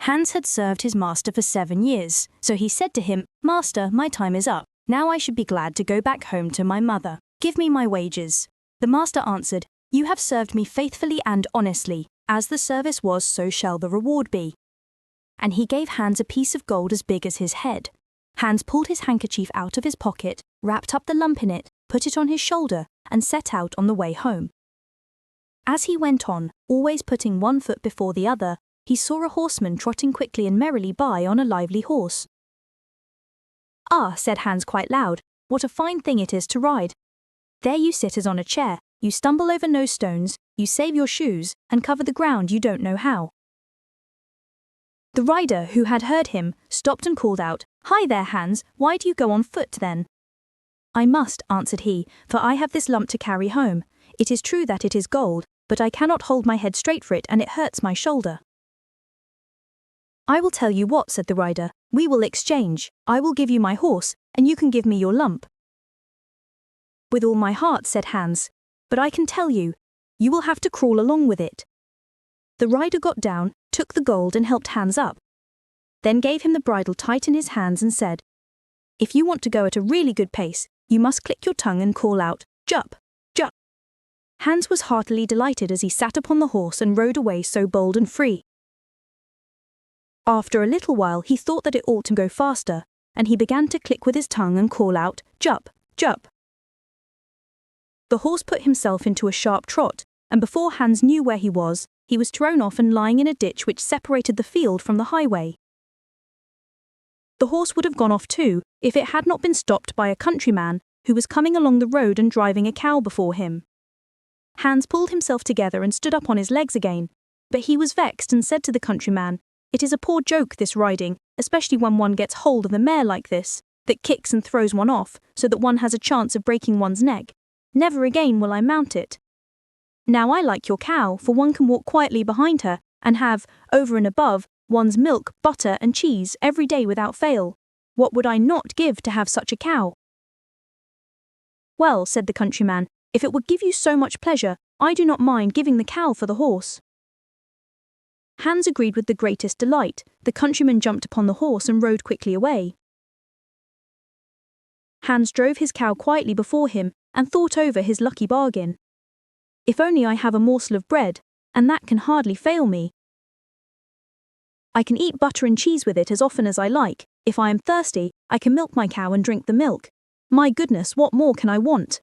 Hans had served his master for 7 years, so he said to him, "Master, my time is up. Now I should be glad to go back home to my mother. Give me my wages." The master answered, "You have served me faithfully and honestly. As the service was, so shall the reward be." And he gave Hans a piece of gold as big as his head. Hans pulled his handkerchief out of his pocket, wrapped up the lump in it, put it on his shoulder, and set out on the way home. As he went on, always putting one foot before the other, he saw a horseman trotting quickly and merrily by on a lively horse. "Ah," said Hans quite loud, "what a fine thing it is to ride. There you sit as on a chair, you stumble over no stones, you save your shoes, and cover the ground you don't know how." The rider, who had heard him, stopped and called out, "Hi there, Hans, why do you go on foot then?" "I must," answered he, "for I have this lump to carry home. It is true that it is gold, but I cannot hold my head straight for it and it hurts my shoulder." "I will tell you what," said the rider, "we will exchange. I will give you my horse, and you can give me your lump." "With all my heart," said Hans, "but I can tell you, you will have to crawl along with it." The rider got down, took the gold and helped Hans up, then gave him the bridle tight in his hands and said, "If you want to go at a really good pace, you must click your tongue and call out, 'Jup, jup.'" Hans was heartily delighted as he sat upon the horse and rode away so bold and free. After a little while he thought that it ought to go faster, and he began to click with his tongue and call out, "Jup, jup." The horse put himself into a sharp trot, and before Hans knew where he was thrown off and lying in a ditch which separated the field from the highway. The horse would have gone off too, if it had not been stopped by a countryman who was coming along the road and driving a cow before him. Hans pulled himself together and stood up on his legs again, but he was vexed and said to the countryman, "It is a poor joke, this riding, especially when one gets hold of a mare like this, that kicks and throws one off, so that one has a chance of breaking one's neck. Never again will I mount it. Now I like your cow, for one can walk quietly behind her, and have, over and above, one's milk, butter, and cheese every day without fail. What would I not give to have such a cow?" "Well," said the countryman, "if it would give you so much pleasure, I do not mind giving the cow for the horse." Hans agreed with the greatest delight. The countryman jumped upon the horse and rode quickly away. Hans drove his cow quietly before him and thought over his lucky bargain. "If only I have a morsel of bread, and that can hardly fail me. I can eat butter and cheese with it as often as I like. If I am thirsty, I can milk my cow and drink the milk. My goodness, what more can I want?"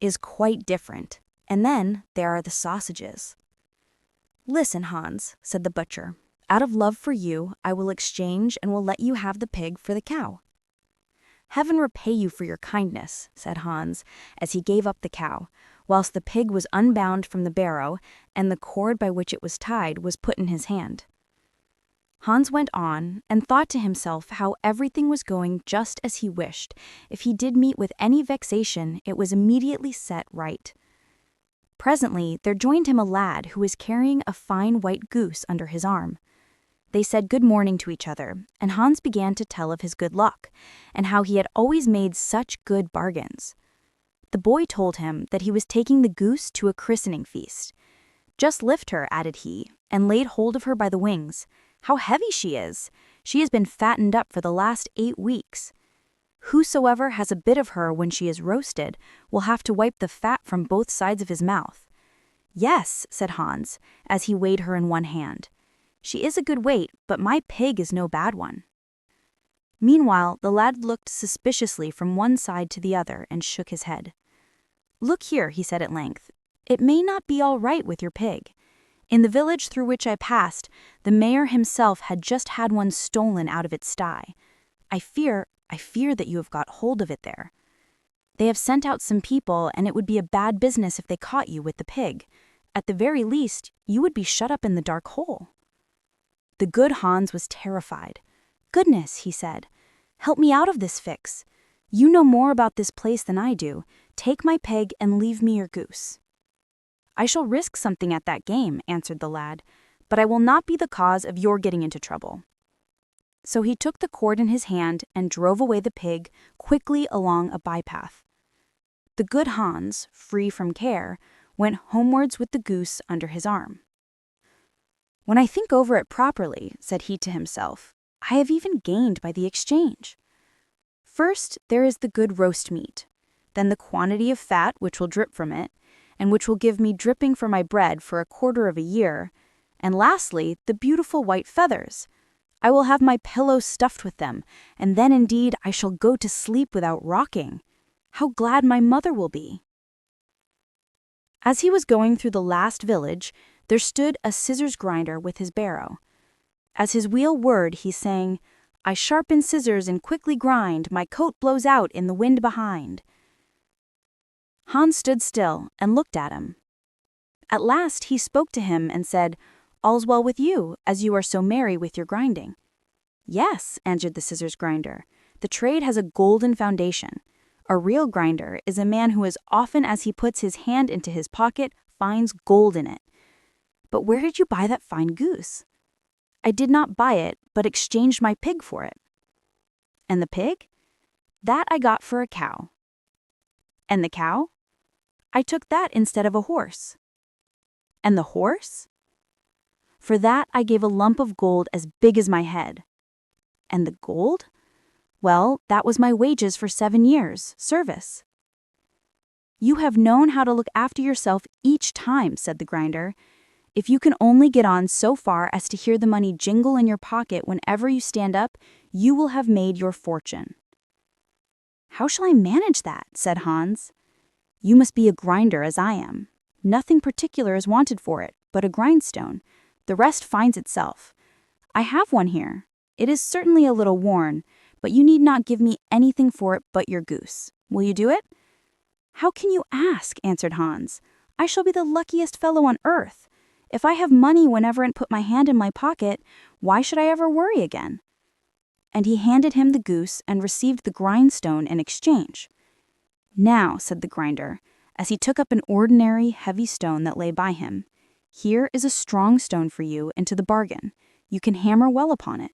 is quite different. And then there are the sausages. "Listen, Hans," said the butcher. "Out of love for you, I will exchange and will let you have the pig for the cow." "Heaven repay you for your kindness," said Hans, as he gave up the cow, whilst the pig was unbound from the barrow and the cord by which it was tied was put in his hand. Hans went on and thought to himself how everything was going just as he wished. If he did meet with any vexation, it was immediately set right. Presently there joined him a lad who was carrying a fine white goose under his arm. They said good morning to each other, and Hans began to tell of his good luck, and how he had always made such good bargains. The boy told him that he was taking the goose to a christening feast. "Just lift her," added he, and laid hold of her by the wings. "How heavy she is! She has been fattened up for the last 8 weeks. Whosoever has a bit of her when she is roasted will have to wipe the fat from both sides of his mouth." "Yes," said Hans, as he weighed her in one hand. "She is a good weight, but my pig is no bad one." Meanwhile, the lad looked suspiciously from one side to the other and shook his head. "Look here," he said at length, "it may not be all right with your pig. In the village through which I passed, the mayor himself had just had one stolen out of its sty. I fear that you have got hold of it there. They have sent out some people, and it would be a bad business if they caught you with the pig. At the very least, you would be shut up in the dark hole." The good Hans was terrified. "Goodness," he said, "help me out of this fix. You know more about this place than I do. Take my pig and leave me your goose." "I shall risk something at that game," answered the lad, "but I will not be the cause of your getting into trouble." So he took the cord in his hand and drove away the pig quickly along a bypath. The good Hans, free from care, went homewards with the goose under his arm. "When I think over it properly," said he to himself, "I have even gained by the exchange. First, there is the good roast meat, then the quantity of fat which will drip from it, and which will give me dripping for my bread for a quarter of a year, and lastly, the beautiful white feathers. I will have my pillow stuffed with them, and then indeed I shall go to sleep without rocking. How glad my mother will be." As he was going through the last village, there stood a scissors grinder with his barrow. As his wheel whirred, he sang, "I sharpen scissors and quickly grind, my coat blows out in the wind behind." Hans stood still and looked at him. At last he spoke to him and said, "All's well with you, as you are so merry with your grinding." "Yes," answered the scissors grinder, "the trade has a golden foundation. A real grinder is a man who as often as he puts his hand into his pocket finds gold in it. But where did you buy that fine goose?" "I did not buy it, but exchanged my pig for it." "And the pig?" "That I got for a cow." "And the cow?" "I took that instead of a horse." "And the horse?" "For that I gave a lump of gold as big as my head." "And the gold?" "Well, that was my wages for 7 years' service." "You have known how to look after yourself each time," said the grinder. "If you can only get on so far as to hear the money jingle in your pocket whenever you stand up, you will have made your fortune." "How shall I manage that?" said Hans. "You must be a grinder as I am. Nothing particular is wanted for it, but a grindstone. The rest finds itself. I have one here. It is certainly a little worn, but you need not give me anything for it but your goose. Will you do it?" "How can you ask?" answered Hans. "I shall be the luckiest fellow on earth. If I have money whenever I put my hand in my pocket, why should I ever worry again?" And he handed him the goose and received the grindstone in exchange. "Now," said the grinder, as he took up an ordinary heavy stone that lay by him, "here is a strong stone for you into the bargain. You can hammer well upon it.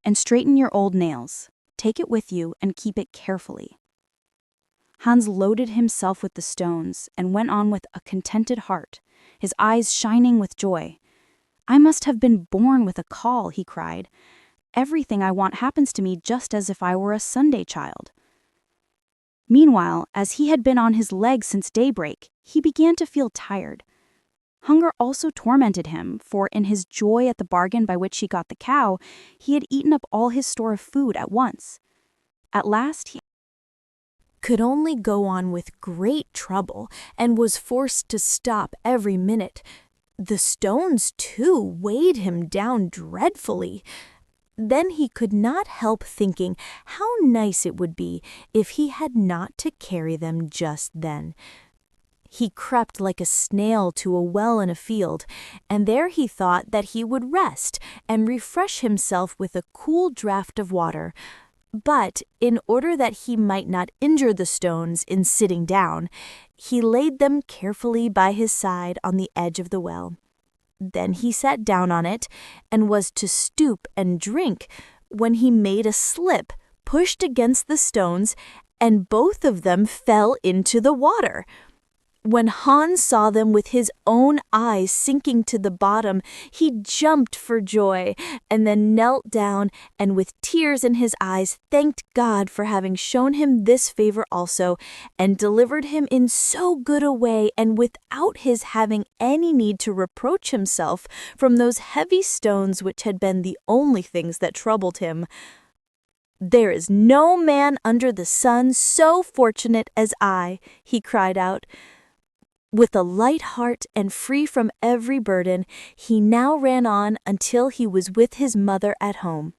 And straighten your old nails. Take it with you and keep it carefully." Hans loaded himself with the stones and went on with a contented heart, his eyes shining with joy. "I must have been born with a caul," he cried. "Everything I want happens to me just as if I were a Sunday child." Meanwhile, as he had been on his legs since daybreak, he began to feel tired. Hunger also tormented him, for in his joy at the bargain by which he got the cow, he had eaten up all his store of food at once. At last could only go on with great trouble and was forced to stop every minute. The stones, too, weighed him down dreadfully. Then he could not help thinking how nice it would be if he had not to carry them just then. He crept like a snail to a well in a field, and there he thought that he would rest and refresh himself with a cool draught of water. But in order that he might not injure the stones in sitting down, he laid them carefully by his side on the edge of the well. Then he sat down on it and was to stoop and drink when he made a slip, pushed against the stones, and both of them fell into the water. When Hans saw them with his own eyes sinking to the bottom, he jumped for joy, and then knelt down and with tears in his eyes thanked God for having shown him this favor also, and delivered him in so good a way and without his having any need to reproach himself from those heavy stones which had been the only things that troubled him. "There is no man under the sun so fortunate as I," he cried out. With a light heart and free from every burden, he now ran on until he was with his mother at home.